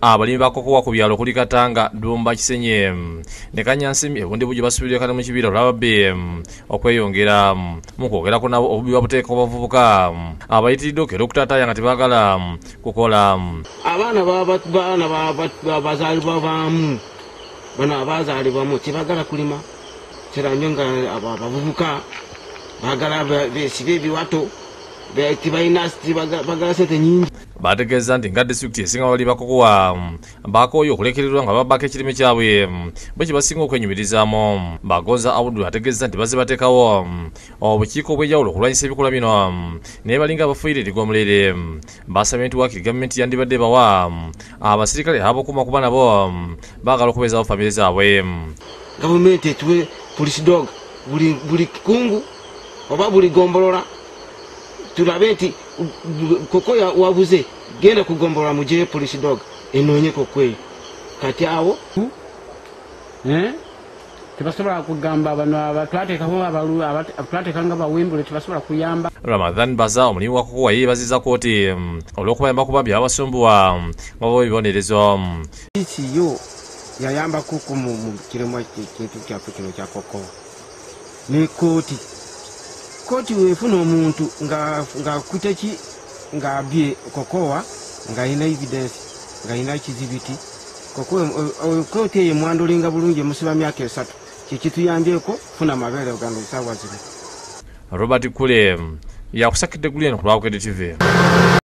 abalimi ba kokowa ku byalo kuli Katanga, Dumba, Kisenye ne Kanyansimi ebundi buji basubirira kana mu kibira olabbe okweyongera mu kwogera ku nabo obubi babuteeka obavubuka abayitiridde okera okutaataaya nga tebagala kukola. Abaana bazaalibwa baamu bano abazaalibwamu tebagala kulima kiranyo nga abavubuka bagala besibe ebiwato bagala sente nyingi. Bategeeza nti nga disitulikiti esinga bali bakokowa bakooye okulekererwa nga babaka ekirime kyabwe bwe kye basinga okwenyumirizaamu. Bagonza Abdul ategeeza nti bazze bateekawo obukiiko obw'enjawulo okulwanyisa ebikola bino naye balinga abafuuyire eligomulere. Basabye nti waakiri gavumenti yandibadde bawa abasirikale ab'okuuma kuba nabo baagala okubeezaawo famire zaabwe. Gavumenti etuwe police dog buli kikungu oba buli gombolola tulabe nti koko wabuze genda kugombolola mujye police dog enoonye kokweyo kati awo tebasobola kugamba bano twateeka nga bawimbule tebasobola kuyamba. Ramadhan Baza omulimu wa kokowa yeebazizza kooti olw'okubayamba kubambi abasumbuwa nga baba ebibonerezo. yo yayamba kuku mu kiremwa kintu kyaffe kino kya kokowa ne kooti wefuna omuntu nga kuteki nga abye kokowa nga alina evidence nga alina kizibiti kooti eyo mwandulinga bulungi emusiba myaka 3 kikituyambyeko funa mabeere oganda esaawa zino. Robert Kule yakusakidde guleno ku Lwabukedde TV.